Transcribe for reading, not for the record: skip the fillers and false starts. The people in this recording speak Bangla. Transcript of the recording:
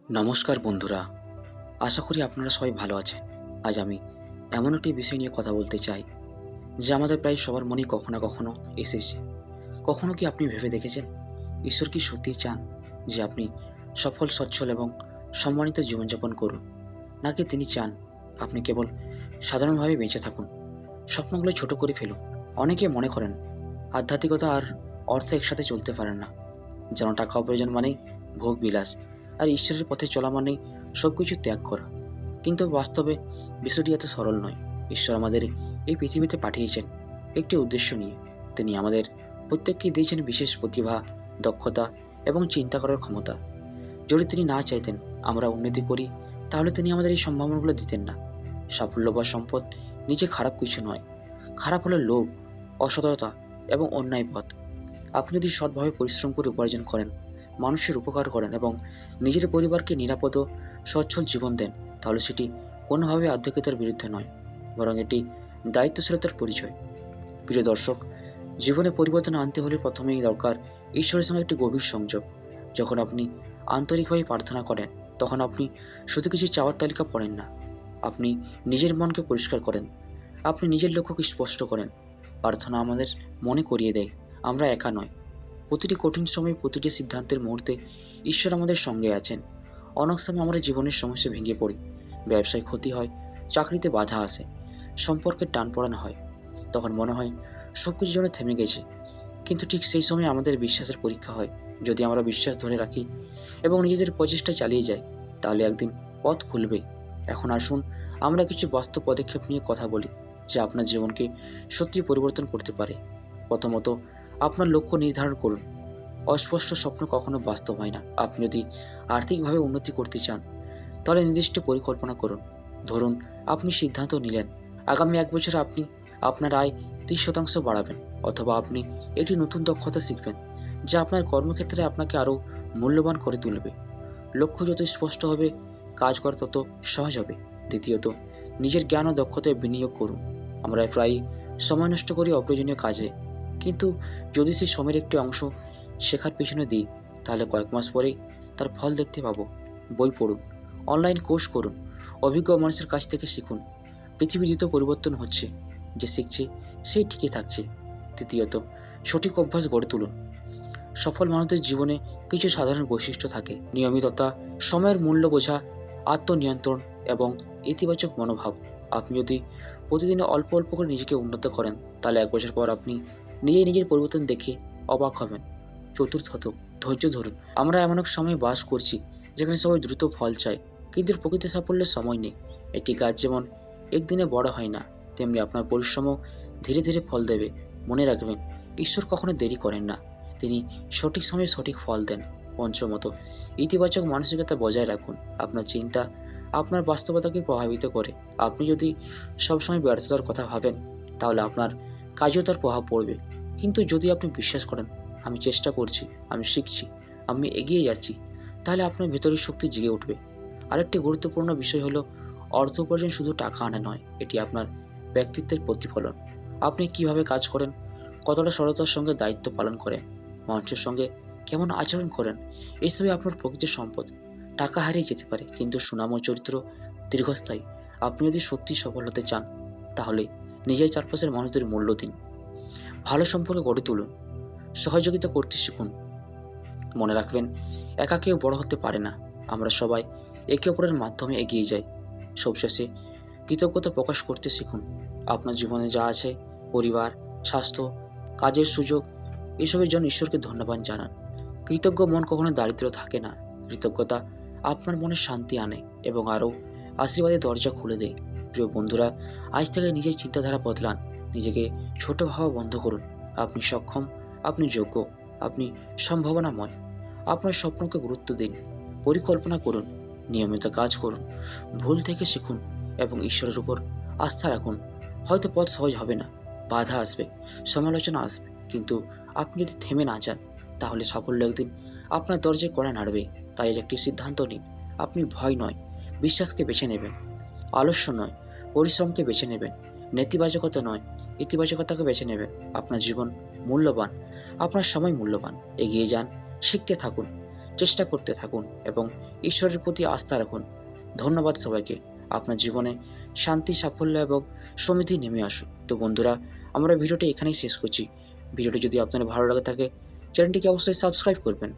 নমস্কার বন্ধুরা, আশা করি আপনারা সবাই ভালো আছেন। আজ আমি এমন একটি বিষয় নিয়ে কথা বলতে চাই, যে আমাদের প্রায় সবার মনেই কখনো না কখনো এসেছে। কখনো কি আপনি ভেবে দেখেছেন, ঈশ্বর কি সত্যিই চান যে আপনি সফল, সচ্ছল এবং সম্মানিত জীবনযাপন করুন? নাকি তিনি চান আপনি কেবল সাধারণভাবে বেঁচে থাকুন, স্বপ্নগুলো ছোট করে ফেলুন? অনেকে মনে করেন আধ্যাত্মিকতা আর অর্থ একসাথে চলতে পারেন না, যেন টাকা উপার্জন মানেই ভোগ বিলাস, আর ঈশ্বরের পথে চলা মানেই সব কিছু ত্যাগ করা। কিন্তু বাস্তবে বিষয়টি এত সরল নয়। ঈশ্বর আমাদের এই পৃথিবীতে পাঠিয়েছেন একটি উদ্দেশ্য নিয়ে। তিনি আমাদের প্রত্যেককে দিয়েছেন বিশেষ প্রতিভা, দক্ষতা এবং চিন্তা করার ক্ষমতা। যদি তিনি না চাইতেন আমরা উন্নতি করি, তাহলে তিনি আমাদের এই সম্ভাবনাগুলো দিতেন না। সাফল্য বা সম্পদ নিজে খারাপ কিছু নয়, খারাপ হলো লোভ, অসততা এবং অন্যায় পথ। আপনি যদি সৎভাবে পরিশ্রম করে উপার্জন করেন, মানুষের উপকার করেন এবং নিজের পরিবারকে নিরাপদ ও সচ্ছল জীবন দেন, তাহলে সেটি কোনোভাবে আধ্যাত্মিকতার বিরুদ্ধে নয়, বরং এটি দায়িত্বশীলতার পরিচয়। প্রিয় দর্শক, জীবনে পরিবর্তন আনতে হলে প্রথমেই দরকার ঈশ্বরের সঙ্গে একটি গভীর সংযোগ। যখন আপনি আন্তরিকভাবে প্রার্থনা করেন, তখন আপনি শুধু কিছু চাওয়ার তালিকা পড়েন না, আপনি নিজের মনকে পরিষ্কার করেন, আপনি নিজের লক্ষ্যকে স্পষ্ট করেন। প্রার্থনা আমাদের মনে করিয়ে দেয় আমরা একা নয়। প্রতিটি কঠিন সময়ে, প্রতিটি সিদ্ধান্তের মুহূর্তে ঈশ্বর আমাদের সঙ্গে আছেন। অনেক সময় আমরা জীবনের সমস্যা ভেঙে পড়ি, ব্যবসায় ক্ষতি হয়, চাকরিতে বাধা আসে, সম্পর্কের টানপোড়েন হয়। তখন মনে হয় সব কিছু যেন থেমে গেছে। কিন্তু ঠিক সেই সময় আমাদের বিশ্বাসের পরীক্ষা হয়। যদি আমরা বিশ্বাস ধরে রাখি এবং নিজেদের প্রচেষ্টা চালিয়ে যাই, তাহলে একদিন পথ খুলবে। এখন আসুন আমরা কিছু বাস্তব পদক্ষেপ নিয়ে কথা বলি, যা আপনার জীবনকে সত্যি পরিবর্তন করতে পারে। প্রথমত, আপনার লক্ষ্য নির্ধারণ করুন। অস্পষ্ট স্বপ্ন কখনো বাস্তব হয় না। আপনি যদি আর্থিকভাবে উন্নতি করতে চান, তাহলে নির্দিষ্ট পরিকল্পনা করুন। ধরুন, আপনি সিদ্ধান্ত নিলেন আগামী 1 বছরে আপনি আপনার আয় 30% বাড়াবেন, অথবা আপনি একটি নতুন দক্ষতা শিখবেন যা আপনার কর্মক্ষেত্রে আপনাকে আরও মূল্যবান করে তুলবে। লক্ষ্য যত স্পষ্ট হবে, কাজ করা তত সহজ হবে। দ্বিতীয়ত, নিজের জ্ঞান ও দক্ষতায় বিনিয়োগ করুন। আমরা প্রায়ই সময় নষ্ট করি অপ্রয়োজনীয় কাজে, কিন্তু যদি সেই সময়ের একটি অংশ শেখার পেছনে দিই, তাহলে কয়েক মাস পরেই তার ফল দেখতে পাবো। বই পড়ুন, অনলাইন কোর্স করুন, অভিজ্ঞ মানুষের কাছ থেকে শিখুন। পৃথিবী দ্রুত পরিবর্তন হচ্ছে, যে শিখছে সেই টিকে থাকছে। তৃতীয়ত, সঠিক অভ্যাস গড়ে তুলুন। সফল মানুষদের জীবনে কিছু সাধারণ বৈশিষ্ট্য থাকে: নিয়মিততা, সময়ের মূল্য বোঝা, আত্মনিয়ন্ত্রণ এবং ইতিবাচক মনোভাব। আপনি যদি প্রতিদিন অল্প অল্প করে নিজেকে উন্নত করেন, তাহলে 1 বছর পর আপনি নিজেই নিজের পরিবর্তন দেখে অবাক হবেন। চতুর্থত, ধৈর্য ধরুন। আমরা এমন এক সময় বাস করছি যেখানে সবাই দ্রুত ফল চায়, কিন্তু প্রকৃত সাফল্যের সময় নেই। একটি গাছ যেমন একদিনে বড় হয় না, তেমনি আপনার পরিশ্রমও ধীরে ধীরে ফল দেবে। মনে রাখবেন, ঈশ্বর কখনো দেরি করেন না, তিনি সঠিক সময়ে সঠিক ফল দেন। পঞ্চমত, ইতিবাচক মানসিকতা বজায় রাখুন। আপনার চিন্তা আপনার বাস্তবতাকে প্রভাবিত করে। আপনি যদি সবসময় ব্যর্থতার কথা ভাবেন, তাহলে আপনার কাজেও তার প্রভাব পড়বে। কিন্তু যদি আপনি বিশ্বাস করেন, আমি চেষ্টা করছি, আমি শিখছি, আমি এগিয়ে যাচ্ছি, তাহলে আপনার ভেতরের শক্তি জেগে উঠবে। আরেকটি গুরুত্বপূর্ণ বিষয় হলো, অর্থ উপার্জন শুধু টাকা আনা নয়, এটি আপনার ব্যক্তিত্বের প্রতিফলন। আপনি কিভাবে কাজ করেন, কতটা সরলতার সঙ্গে দায়িত্ব পালন করেন, মানুষের সঙ্গে কেমন আচরণ করেন, এসবই আপনার প্রকৃত সম্পদ। টাকা হারিয়ে যেতে পারে, কিন্তু সুনাম ও চরিত্র দীর্ঘস্থায়ী। আপনি যদি সত্যি সফল হতে চান, তাহলে নিজের চারপাশের মানুষদের মূল্য দিন, ভালো সম্পর্ক গড়ে তুলুন, সহযোগিতা করতে শিখুন। মনে রাখবেন, একা কেউ বড় হতে পারে না, আমরা সবাই একে অপরের মাধ্যমে এগিয়ে যাই। সবশেষে, কৃতজ্ঞতা প্রকাশ করতে শিখুন। আপনার জীবনে যা আছে, পরিবার, স্বাস্থ্য, কাজের সুযোগ, এসবের জন্য ঈশ্বরকে ধন্যবাদ জানান। কৃতজ্ঞ মন কখনো দারিদ্র্য থাকে না। কৃতজ্ঞতা আপনার মনে শান্তি আনে এবং আরও আশীর্বাদের দরজা খুলে দেয়। প্রিয় বন্ধুরা, আজ থেকে নিজের চিন্তাধারা বদলান, নিজেকে ছোট ভাবা বন্ধ করুন। আপনি সক্ষম, আপনি যোগ্য, আপনি সম্ভাবনাময়। আপনার স্বপ্নকে গুরুত্ব দিন, পরিকল্পনা করুন, নিয়মিত কাজ করুন, ভুল থেকে শিখুন এবং ঈশ্বরের উপর আস্থা রাখুন। হয়তো পথ সহজ হবে না, বাধা আসবে, সমালোচনা আসবে, কিন্তু আপনি যদি থেমে না যান, তাহলে সাফল্য একদিন আপনার দরজায় কড়া নাড়বে। তাই এর একটি সিদ্ধান্ত নিন। আপনি ভয় নয়, বিশ্বাসকে বেছে নেবেন। আলস্য নয়, পরিশ্রমকে বেছে নেবেন। নেতিবাচকতা নয়, ইতিবাচকতাকে বেছে নেবেন। আপনার জীবন মূল্যবান, আপনার সময় মূল্যবান। এগিয়ে যান, শিখতে থাকুন, চেষ্টা করতে থাকুন এবং ঈশ্বরের প্রতি আস্থা রাখুন। ধন্যবাদ সবাইকে। আপনার জীবনে শান্তি, সাফল্য এবং সমৃদ্ধি নেমে আসুক। তো বন্ধুরা, আমরা ভিডিওটি এখানেই শেষ করছি। ভিডিওটি যদি আপনার ভালো লাগে থাকে, চ্যানেলটিকে অবশ্যই সাবস্ক্রাইব করবেন